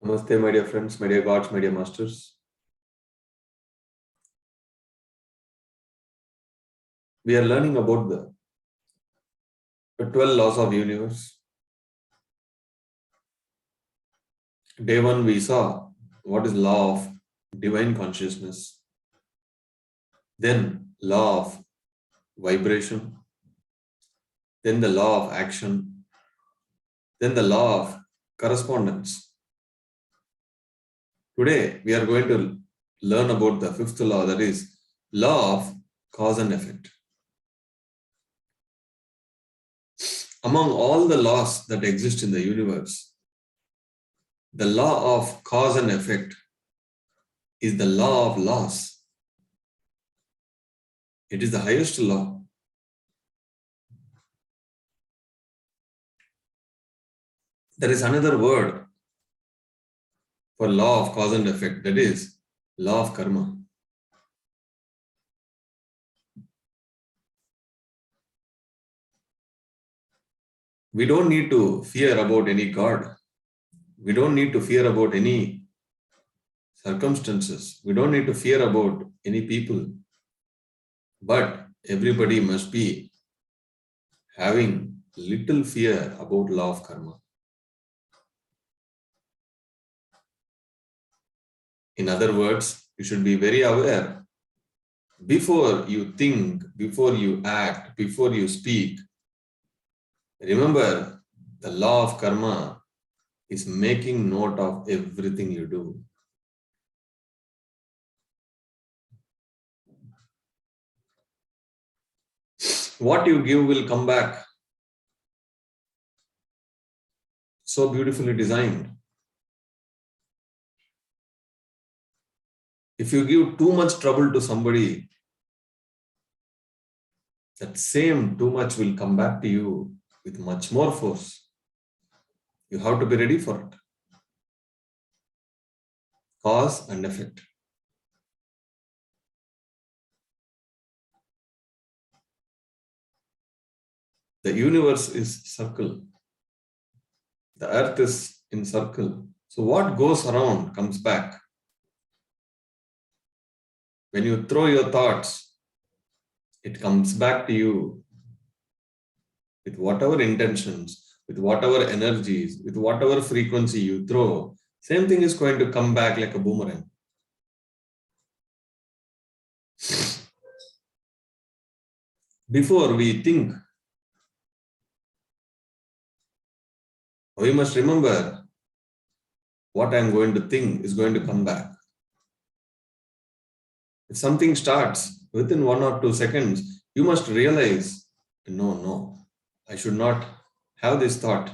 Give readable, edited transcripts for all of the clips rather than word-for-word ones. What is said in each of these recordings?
Namaste, my dear friends, my dear gods, my dear masters. We are learning about the 12 laws of universe. Day one, we saw what is law of divine consciousness. Then law of vibration. Then the law of action. Then the law of correspondence. Today, we are going to learn about the fifth law, that is law of cause and effect. Among all the laws that exist in the universe, the law of cause and effect is the law of laws. It is the highest law. There is another word for law of cause and effect, that is law of karma. We don't need to fear about any God. We don't need to fear about any circumstances. We don't need to fear about any people. But everybody must be having little fear about law of karma. In other words, you should be very aware before you think, before you act, before you speak. Remember, the law of karma is making note of everything you do. What you give will come back. So beautifully designed. If you give too much trouble to somebody, that same too much will come back to you with much more force. You have to be ready for it. Cause and effect. The universe is circle. The earth is in circle. So what goes around comes back. When you throw your thoughts, it comes back to you with whatever intentions, with whatever energies, with whatever frequency you throw. Same thing is going to come back like a boomerang. Before we think, we must remember what I am going to think is going to come back. If something starts within 1 or 2 seconds, you must realize, no, I should not have this thought.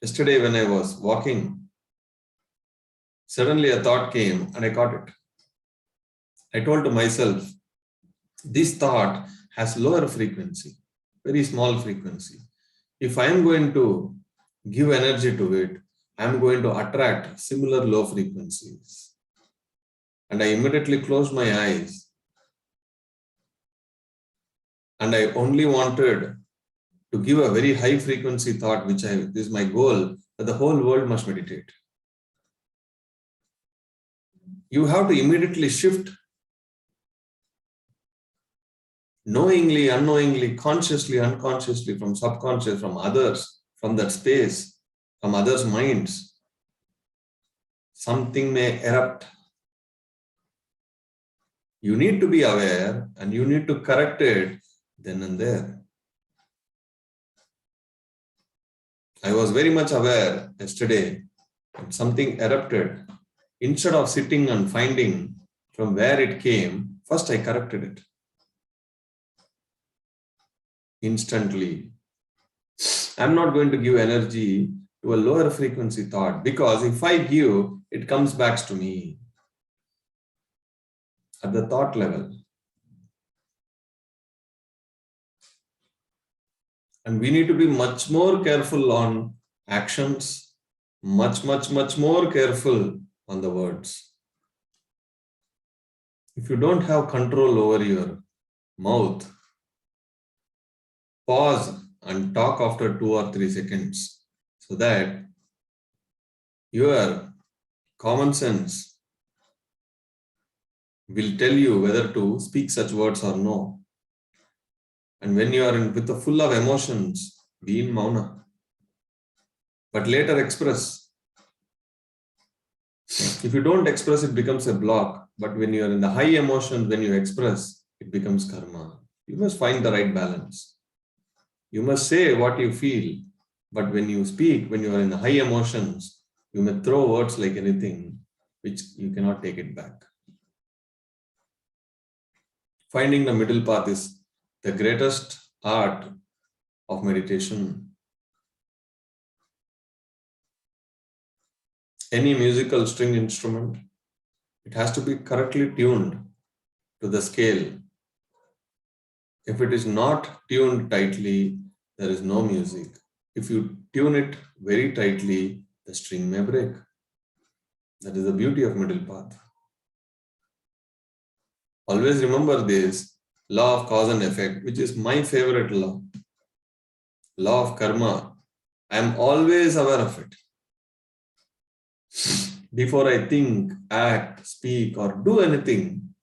Yesterday when I was walking, suddenly a thought came and I caught it. I told to myself, this thought has lower frequency, very small frequency. If I am going to give energy to it, I am going to attract similar low frequencies. And I immediately closed my eyes. And I only wanted to give a very high frequency thought, this is my goal, that the whole world must meditate. You have to immediately shift. Knowingly, unknowingly, consciously, unconsciously, from subconscious, from others, from that space, from others' minds. Something may erupt. You need to be aware and you need to correct it then and there. I was very much aware yesterday that something erupted. Instead of sitting and finding from where it came, first I corrected it. Instantly. I'm not going to give energy to a lower frequency thought, because if I give, it comes back to me at the thought level. And we need to be much more careful on actions, much more careful on the words. If you don't have control over your mouth, pause and talk after 2 or 3 seconds. so that your common sense will tell you whether to speak such words or no. And when you are with the full of emotions, be in mauna, but later express. If you don't express, it becomes a block. But when you are in the high emotions, when you express, it becomes karma. You must find the right balance. You must say what you feel, but when you speak, when you are in the high emotions, you may throw words like anything, which you cannot take it back. Finding the middle path is the greatest art of meditation. Any musical string instrument, it has to be correctly tuned to the scale. If it is not tuned tightly, there is no music. If you tune it very tightly, the string may break. That is the beauty of middle path. Always remember this law of cause and effect, which is my favorite law. Law of karma. I am always aware of it. Before I think, act, speak, or do anything,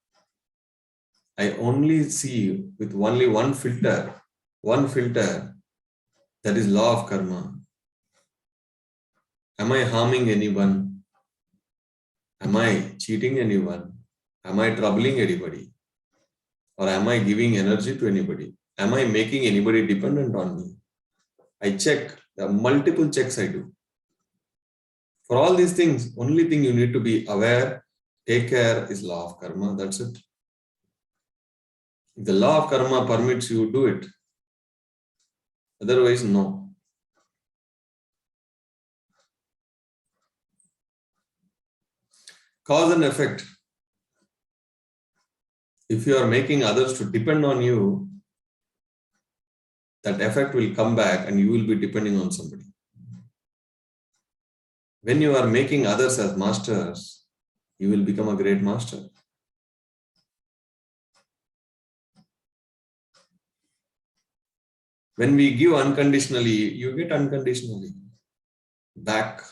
I only see with only one filter, that is law of karma. Am I harming anyone? Am I cheating anyone? Am I troubling anybody? Or am I giving energy to anybody? Am I making anybody dependent on me? I check the multiple checks I do. For all these things, only thing you need to be aware, take care is law of karma. That's it. If the law of karma permits you, do it. Otherwise, no. Cause and effect. If you are making others to depend on you, that effect will come back and you will be depending on somebody. When you are making others as masters, you will become a great master. When we give unconditionally, you get unconditionally back.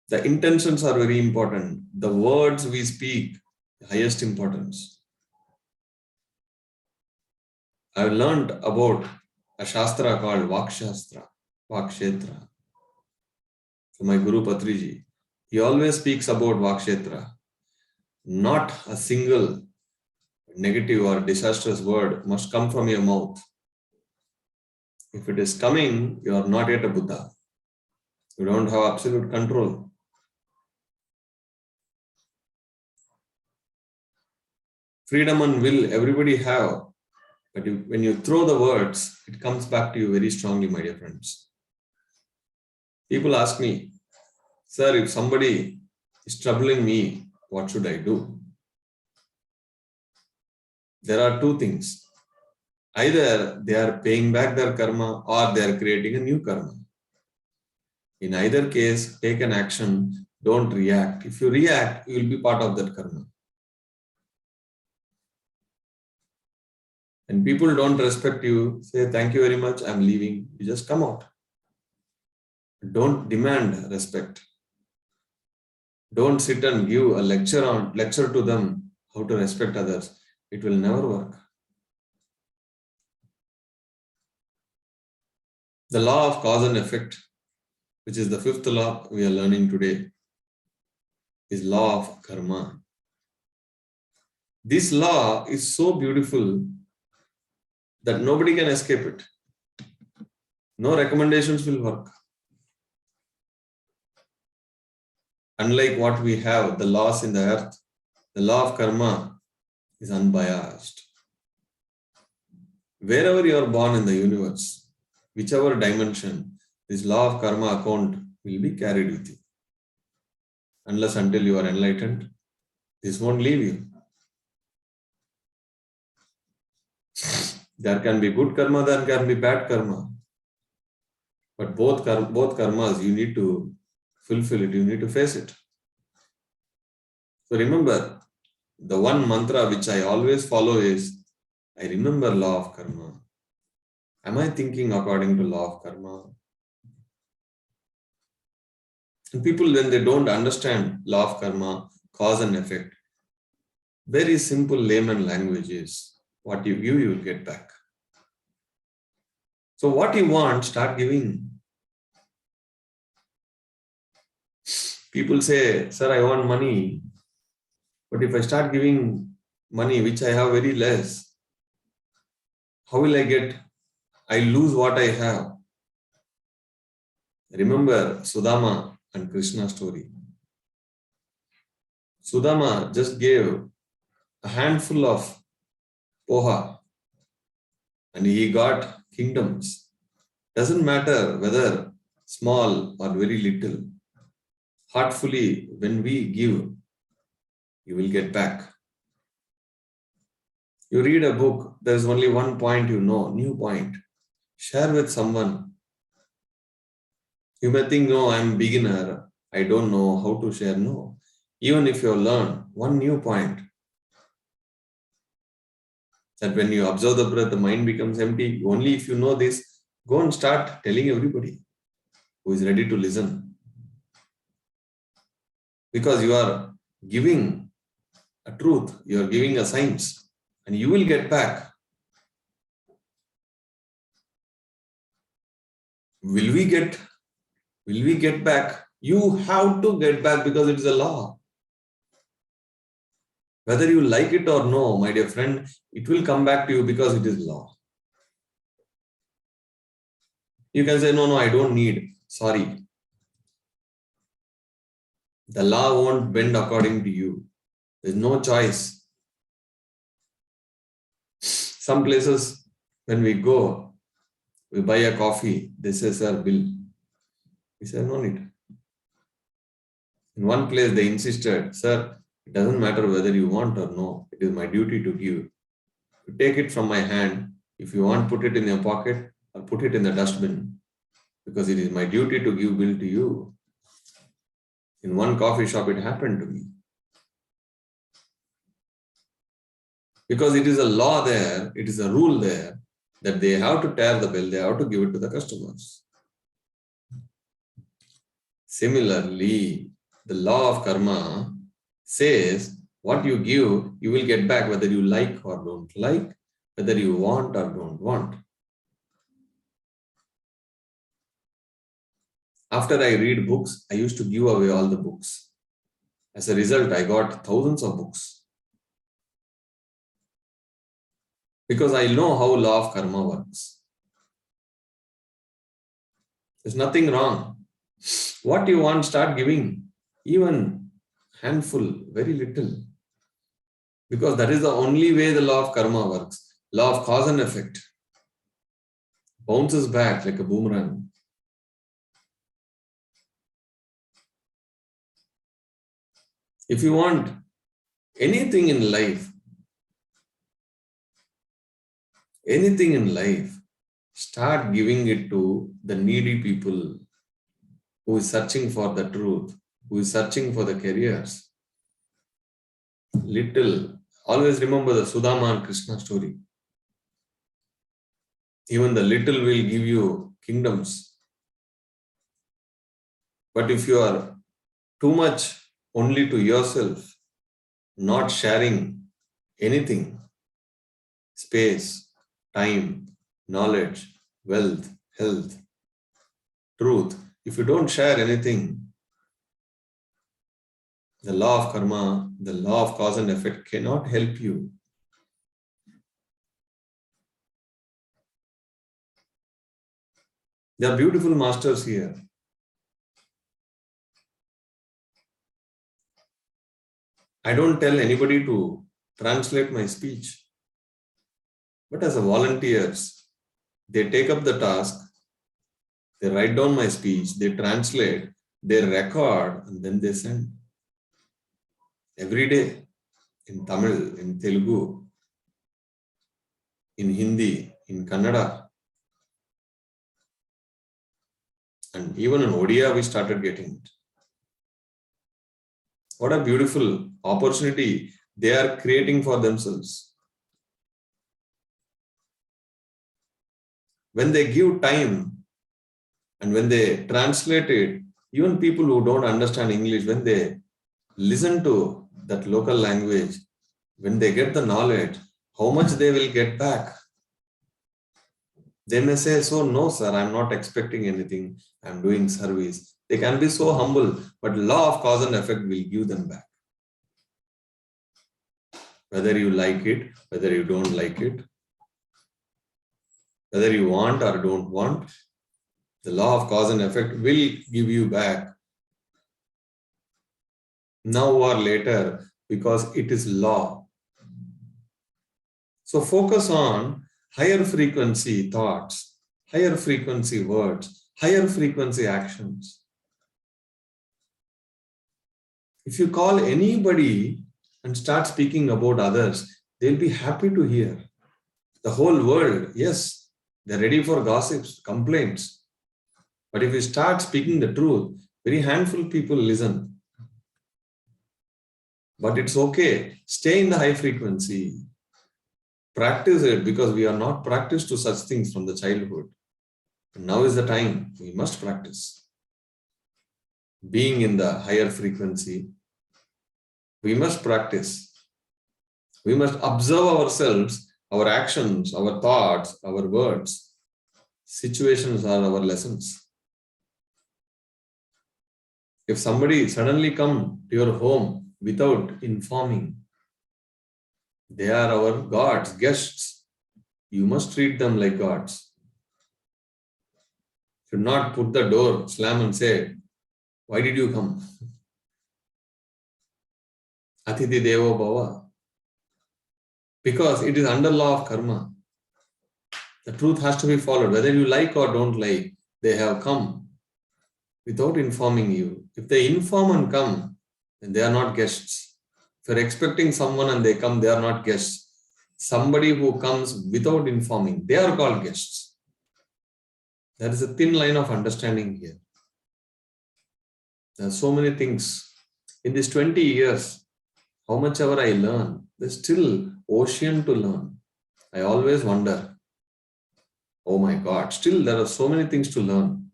The intentions are very important. The words we speak, the highest importance. I've learned about a shastra called Vakshetra. From my Guru Patriji. He always speaks about Vakshetra. Not a single negative or disastrous word must come from your mouth. If it is coming, you are not yet a Buddha. You don't have absolute control. Freedom and will everybody have, but when you throw the words, it comes back to you very strongly, my dear friends. People ask me, sir, if somebody is troubling me, what should I do? There are two things. Either they are paying back their karma or they are creating a new karma. In either case, take an action, don't react. If you react, you will be part of that karma. And people don't respect you, say, thank you very much, I'm leaving. You just come out. Don't demand respect. Don't sit and give a lecture to them how to respect others. It will never work. The law of cause and effect, which is the fifth law we are learning today, is law of karma. This law is so beautiful that nobody can escape it. No recommendations will work. Unlike what we have, the laws in the earth, the law of karma is unbiased. Wherever you are born in the universe, whichever dimension, this law of karma account will be carried with you. Unless until you are enlightened, this won't leave you. There can be good karma, there can be bad karma. But both karmas, you need to fulfill it, you need to face it. So remember, the one mantra which I always follow is, I remember law of karma. Am I thinking according to law of karma? And people, when they don't understand law of karma, cause and effect, very simple layman language is, what you give, you will get back. So what you want, start giving. People say, sir, I want money. But if I start giving money, which I have very less, how will I get? I lose what I have. Remember Sudama and Krishna story. Sudama just gave a handful of poha and he got kingdoms. Doesn't matter whether small or very little. Heartfully, when we give, you will get back. You read a book, there's only one point you know, new point. Share with someone. You may think, no, I'm a beginner. I don't know how to share. No. Even if you learn one new point, that when you observe the breath, the mind becomes empty. Only if you know this, go and start telling everybody who is ready to listen. Because you are giving a truth, you are giving a science, and you will get back. Will we get back? You have to get back because it is a law. Whether you like it or no, my dear friend, it will come back to you because it is law. You can say, no, I don't need. Sorry. The law won't bend according to you. There's no choice. Some places, when we go, we buy a coffee. They say, sir, bill. We say, no need. In one place, they insisted, sir, it doesn't matter whether you want or no. It is my duty to give. You take it from my hand. If you want, put it in your pocket or put it in the dustbin. Because it is my duty to give bill to you. In one coffee shop, it happened to me. Because it is a law there, it is a rule there, that they have to tear the bill, they have to give it to the customers. Similarly, the law of karma says, what you give, you will get back whether you like or don't like, whether you want or don't want. After I read books, I used to give away all the books. As a result, I got thousands of books. Because I know how law of karma works. There's nothing wrong. What you want, start giving. Even handful, very little. Because that is the only way the law of karma works. Law of cause and effect. Bounces back like a boomerang. If you want anything in life, start giving it to the needy people who is searching for the truth, who is searching for the careers. Little. Always remember the Sudama and Krishna story. Even the little will give you kingdoms. But if you are too much only to yourself, not sharing anything, space, time, knowledge, wealth, health, truth, if you don't share anything, the law of karma, the law of cause and effect cannot help you. There are beautiful masters here. I don't tell anybody to translate my speech. But as a volunteers, they take up the task, they write down my speech, they translate, they record, and then they send. Every day, in Tamil, in Telugu, in Hindi, in Kannada, and even in Udaya, we started getting it. What a beautiful opportunity they are creating for themselves. when they give time and when they translate it, even people who don't understand English, when they listen to that local language, when they get the knowledge, how much they will get back? They may say, so no, sir, I'm not expecting anything. I'm doing service. They can be so humble, but law of cause and effect will give them back. Whether you like it, whether you don't like it, whether you want or don't want, the law of cause and effect will give you back now or later, because it is law. So focus on higher frequency thoughts, higher frequency words, higher frequency actions. If you call anybody and start speaking about others, they'll be happy to hear. The whole world, yes, they're ready for gossips, complaints. But if you start speaking the truth, very handful people listen. But it's okay. Stay in the high frequency. Practice it, because we are not practiced to such things from the childhood. Now is the time we must practice. Being in the higher frequency, we must practice. We must observe ourselves, our actions, our thoughts, our words. Situations are our lessons. If somebody suddenly come to your home without informing, they are our gods, guests. You must treat them like gods. Should not put the door, slam and say, why did you come? Atithi Devo Bhava. Because it is under law of karma. The truth has to be followed. Whether you like or don't like, they have come without informing you. If they inform and come, then they are not guests. If you're expecting someone and they come, they are not guests. Somebody who comes without informing, they are called guests. There is a thin line of understanding here. There are so many things. In these 20 years, how much ever I learn, there's still ocean to learn. I always wonder, oh my God, still there are so many things to learn.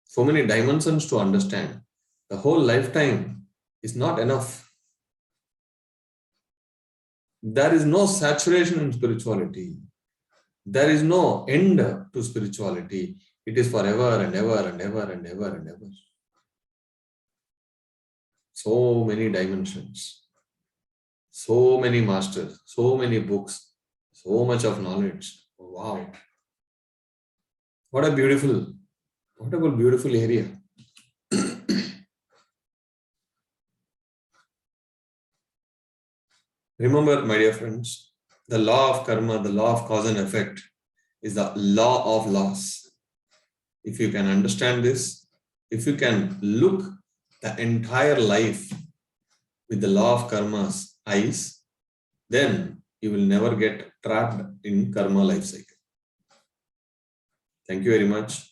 So many dimensions to understand. The whole lifetime is not enough. There is no saturation in spirituality. There is no end to spirituality. It is forever and ever and ever and ever and ever. So many dimensions, so many masters, so many books, so much of knowledge. Wow. What a beautiful area. Remember, my dear friends, the law of karma, the law of cause and effect is the law of laws. If you can understand this, if you can look the entire life with the law of karma's eyes, then you will never get trapped in karma life cycle. Thank you very much.